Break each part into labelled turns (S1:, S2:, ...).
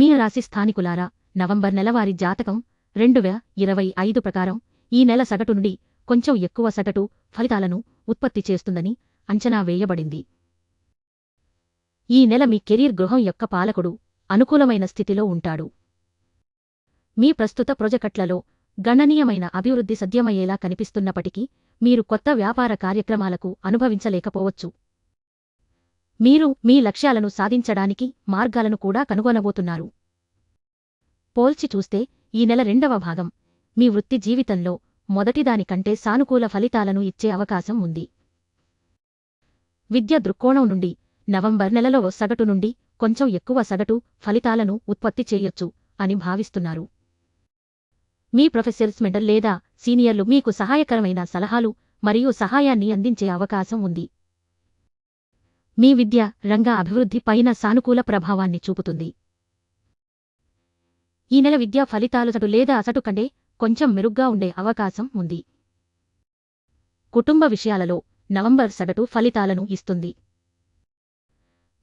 S1: మీనరాశి స్థానికులారా, నవంబర్ నెలవారీ జాతకం 2025 ప్రకారం ఈ నెల సగటు నుండి కొంచెం ఎక్కువ సగటు ఫలితాలను ఉత్పత్తి చేస్తుందని అంచనా వేయబడింది. ఈ నెల మీ కెరీర్ గృహం యొక్క పాలకుడు అనుకూలమైన స్థితిలో ఉంటాడు. మీ ప్రస్తుత ప్రాజెక్టులలో గణనీయమైన అభివృద్ధి సాధ్యమయ్యేలా కనిపిస్తున్నప్పటికీ మీరు కొత్త వ్యాపార కార్యక్రమాలకు అనుభవించలేకపోవచ్చు. మీరు మీ లక్ష్యాలను సాధించడానికి మార్గాలను కూడా కనుగొనబోతున్నారు. పోల్చి చూస్తే ఈ నెల రెండవ భాగం మీ వృత్తి జీవితంలో మొదటిదానికంటే సానుకూల ఫలితాలను ఇచ్చే అవకాశం ఉంది. విద్య దృక్కోణం నుండి నవంబర్ నెలలో సగటు నుండి కొంచెం ఎక్కువ సగటు ఫలితాలను ఉత్పత్తి చేయొచ్చు అని భావిస్తున్నారు. మీ ప్రొఫెసర్స్ మెంటర్ లేదా సీనియర్లు మీకు సహాయకరమైన సలహాలు మరియు సహాయాన్ని అందించే అవకాశం ఉంది. మీ విద్య రంగ అభివృద్ధి పైన సానుకూల ప్రభావాన్ని చూపుతుంది. ఈ నెల విద్యా ఫలితాలు సగటు లేదా అసటు కంటే కొంచెం మెరుగ్గా ఉండే అవకాశం ఉంది. కుటుంబ విషయాలలో నవంబర్ సగటు ఫలితాలను ఇస్తుంది.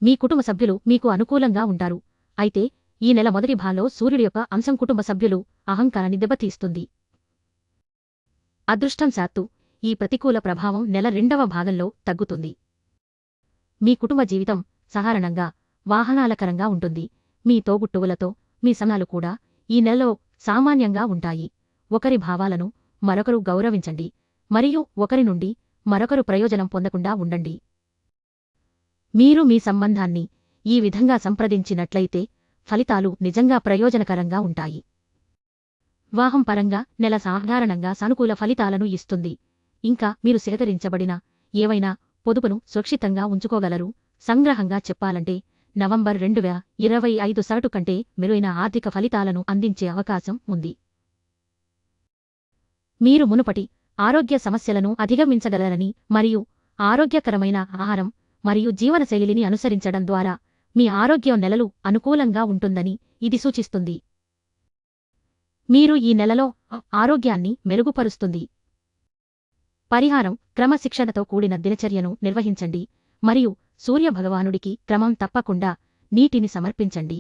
S1: మీ కుటుంబ సభ్యులు మీకు అనుకూలంగా ఉంటారు. అయితే ఈ నెల మొదటి భాగంలో సూర్యుడి యొక్క అంశం కుటుంబ సభ్యులు అహంకారాన్ని దెబ్బతీస్తుంది. అదృష్టంశాత్తు ఈ ప్రతికూల ప్రభావం నెల రెండవ భాగంలో తగ్గుతుంది. మీ కుటుంబ జీవితం సాధారణంగా వాహనాలకరంగా ఉంటుంది. మీ తోబుట్టువులతో మీ సమయాలు కూడా ఈ నెలలో సామాన్యంగా ఉంటాయి. ఒకరి భావాలను మరొకరు గౌరవించండి మరియు ఒకరి నుండి మరొకరు ప్రయోజనం పొందకుండా ఉండండి. మీరు మీ సంబంధాన్ని ఈ విధంగా సంప్రదించినట్లయితే ఫలితాలు నిజంగా ప్రయోజనకరంగా ఉంటాయి. వివాహం పరంగా నెల సాధారణంగా సానుకూల ఫలితాలను ఇస్తుంది. ఇంకా మీరు సేకరించబడిన ఏవైనా పొదుపును సురక్షితంగా ఉంచుకోగలరు. సంగ్రహంగా చెప్పాలంటే నవంబర్ 2025 సగటు కంటే మెరుగైన ఆర్థిక ఫలితాలను అందించే అవకాశం ఉంది. మీరు మునుపటి ఆరోగ్య సమస్యలను అధిగమించగలరని మరియు ఆరోగ్యకరమైన ఆహారం మరియు జీవనశైలిని అనుసరించడం ద్వారా మీ ఆరోగ్యం నెలలు అనుకూలంగా ఉంటుందని ఇది సూచిస్తుంది. మీరు ఈ నెలలో ఆరోగ్యాన్ని మెరుగుపరుస్తుంది. పరిహారం: క్రమశిక్షణతో కూడిన దినచర్యను నిర్వహించండి మరియు సూర్యభగవానుడికి క్రమం తప్పకుండా నీటిని సమర్పించండి.